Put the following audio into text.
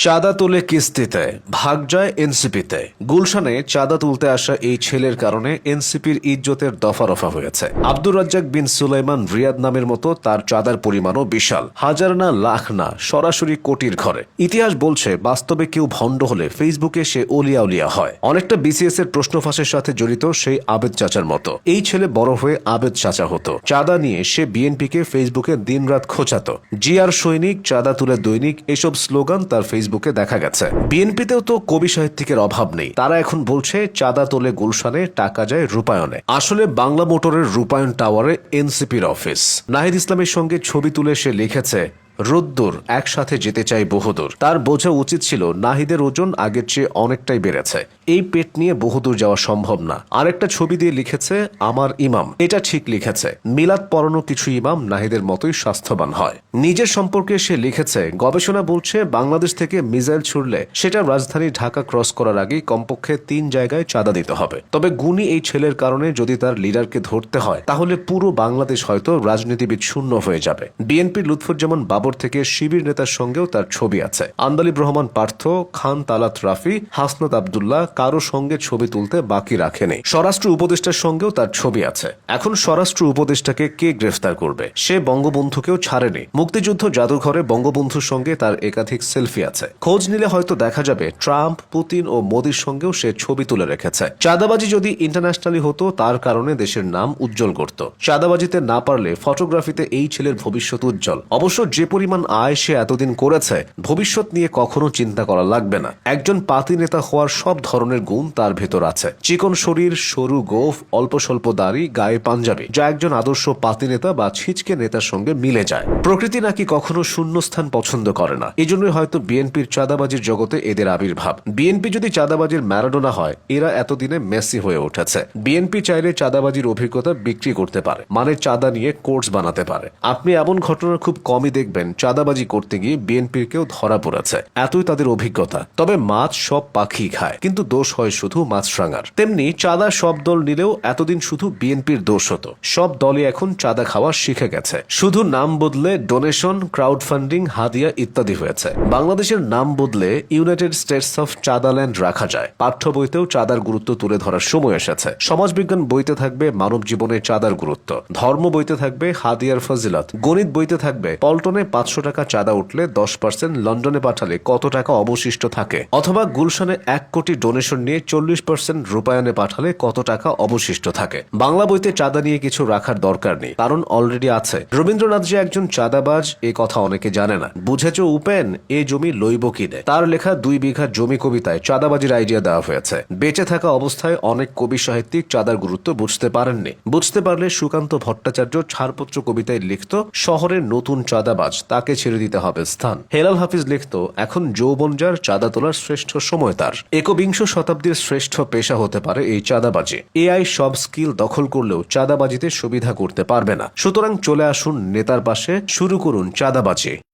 চাঁদা তুলে কিস্তিতে ভাগ যায় এনসিপিতে। গুলশানে চাঁদা তুলতে আসা এই ছেলের কারণে এনসিপির ইজ্জতের দফারফা হয়েছে। আব্দুর রাজ্জাক বিন সুলাইমান রিয়াদ নামের মতো তার চাঁদার পরিমাণও বিশাল, হাজার না লাখ না, সরাসরি কোটির ঘরে। ইতিহাস বলছে বাস্তবে কেউ ভণ্ড হলে ফেসবুকে সে ওলিয়া উলিয়া হয়। অনেকটা বিসিএস এর প্রশ্ন ফাঁসের সাথে জড়িত সেই আবেদ চাচার মতো। এই ছেলে বড় হয়ে আবেদ চাচা হতো। চাঁদা নিয়ে সে বিএনপিকে ফেসবুকে দিনরাত খোঁচাতো। জিআর সৈনিক, চাঁদা তুলে দৈনিক, এসব স্লোগান তার ফেসবুকে দেখা গেছে। বিএনপিতেও তো কবি সাহিত্যিকের অভাব নেই। তারা এখন বলছে চাঁদা তোলে গুলশানে, টাকা যায় রূপায়ণে। আসলে বাংলা মোটরের রূপায়ণ টাওয়ারে এনসিপির অফিস। নাহিদ ইসলামের সঙ্গে ছবি তুলে সে লিখেছে, রোদ্দুর একসাথে যেতে চাই বহুদূর। তার বোঝা উচিত ছিল নাহিদের ওজন আগের চেয়ে অনেকটাই বেড়েছে। এই পেট নিয়ে বহুদূর যাওয়া সম্ভব না। আরেকটা ছবি দিয়ে লিখেছে, আমার ইমাম। এটা ঠিক লিখেছে। মিলাদ পড়ানো কিছু ইমাম নাহিদের মতোই স্বাস্থ্যবান হয়। নিজের সম্পর্কে সে লিখেছে, গবেষণা বলছে বাংলাদেশ থেকে মিসাইল ছুড়লে সেটা রাজধানী ঢাকা ক্রস করার আগেই কমপক্ষে 3 জায়গায় চাঁদা দিতে হবে। তবে গুণী এই ছেলের কারণে যদি তার লিডারকে ধরতে হয় তাহলে পুরো বাংলাদেশ হয়তো রাজনীতিবিদ শূন্য হয়ে যাবে। বিএনপির লুৎফুজ্জামান বাবর থেকে শিবির নেতার সঙ্গেও তার ছবি আছে। আন্দালিব রহমান পার্থ, খান তালাত রাফি, হাসনাত আবদুল্লাহ কারো সঙ্গে ছবি তুলতে বাকি রাখেনি। স্বরাষ্ট্র উপদেষ্টার সঙ্গেও তার ছবি আছে। এখন স্বরাষ্ট্র উপদেষ্টাকে কে গ্রেফতার করবে? সে বঙ্গবন্ধুকেও ছাড়েনি। মুক্তিযুদ্ধ জাদুঘরে বঙ্গবন্ধুর সঙ্গে তার একাধিক সেলফি আছে। খোঁজ নিলে হয়তো দেখা যাবে ট্রাম্প, পুতিন ও মোদির সঙ্গেও সে ছবি তুলে রেখেছে। চাঁদাবাজি যদি ইন্টারন্যাশনালি হতো তার কারণে দেশের নাম উজ্জ্বল করত। চাঁদাবাজিতে না পারলে ফটোগ্রাফিতে এই ছেলের ভবিষ্যৎ উজ্জ্বল। অবশ্য যে পরিমাণ আয় সে এতদিন করেছে, ভবিষ্যৎ নিয়ে কখনো চিন্তা করা লাগবে না। একজন পাতি নেতা হওয়ার সব ধরনের গুণ তার ভেতর আছে। চিকন শরীর, সরু গোঁফ, অল্প স্বল্প দাড়ি, গায়ে পাঞ্জাবি, যা একজন আদর্শ পাতি নেতা বা ছিচকে নেতার সঙ্গে মিলে যায়। প্রকৃতি নাকি কখনো শূন্যস্থান পছন্দ করে না। এজন্যই হয়তো বিএনপির চাঁদাবাজির জগতে এদের আবির্ভাব। বিএনপি যদি চাঁদাবাজির ম্যারাডোনা হয়, এরা এতদিনে মেসি হয়ে উঠেছে। বিএনপি চাইলে চাঁদাবাজির অভিজ্ঞতা বিক্রি করতে পারে, মানে চাঁদা নিয়ে কোর্স বানাতে পারে। আপনি এমন ঘটনা খুব কমই দেখবেন চাঁদাবাজি করতে গিয়ে বিএনপির কেউ ধরা পড়েছে। এতই তাদের অভিজ্ঞতা। তবে মাছ সব পাখি খায়, কিন্তু দোষ হয় শুধু মাছরাঙার। তেমনি চাঁদা সব দল নিলেও এতদিন শুধু বিএনপির দোষ হতো। সব দলই এখন চাঁদা খাওয়া শিখে গেছে। শুধু নাম বদলে ডোনেশন, ক্রাউড ফান্ডিং, হাদিয়া ইত্যাদি হয়েছে। বাংলাদেশের নাম বদলে ইউনাইটেড স্টেটস অফ চাঁদাল্যান্ড রাখা যায়। পাঠ্য বইতেও চাঁদার গুরুত্ব তুলে ধরার সময় এসেছে। সমাজবিজ্ঞান বইতে থাকবে মানব জীবনে চাঁদার গুরুত্ব। ধর্ম বইতে থাকবে হাদিয়ার ফজিলত। গণিত বইতে থাকবে পল্টনে 500 টাকা চাঁদা উঠলে 10% লন্ডনে পাঠালে কত টাকা অবশিষ্ট থাকে। অথবা গুলশানে 1 কোটি ডোনেশন নিয়ে 40% রূপায়ণে পাঠালে কত টাকা অবশিষ্ট থাকে। বাংলা বইতে চাঁদা নিয়ে কিছু রাখার দরকার নেই, কারণ অলরেডি আছে। রবীন্দ্রনাথ যে একজন চাঁদাবাজ, এ কথা অনেকে জানে না। বুঝেছ উপেন, এ জমি লইব কিনে? তার লেখা 2 বিঘা জমি কবিতায় চাঁদাবাজির আইডিয়া দেওয়া হয়েছে। বেঁচে থাকা অবস্থায় অনেক কবি সাহিত্যিক চাঁদার গুরুত্ব বুঝতে পারেননি। বুঝতে পারলে সুকান্ত ভট্টাচার্য ছাড়পত্র কবিতায় লিখত, শহরের নতুন চাঁদাবাজ, তাকে ছেড়ে দিতে হবে স্থান। হেলাল হাফিজ লিখত, এখন যৌবন যার, চাঁদা তোলার শ্রেষ্ঠ সময় তার। 21 শতাব্দীর শ্রেষ্ঠ পেশা হতে পারে এই চাঁদাবাজি। এআই সব স্কিল দখল করলেও চাঁদাবাজিতে সুবিধা করতে পারবে না। সুতরাং চলে আসুন নেতার পাশে, শুরু করুন চাঁদাবাজি।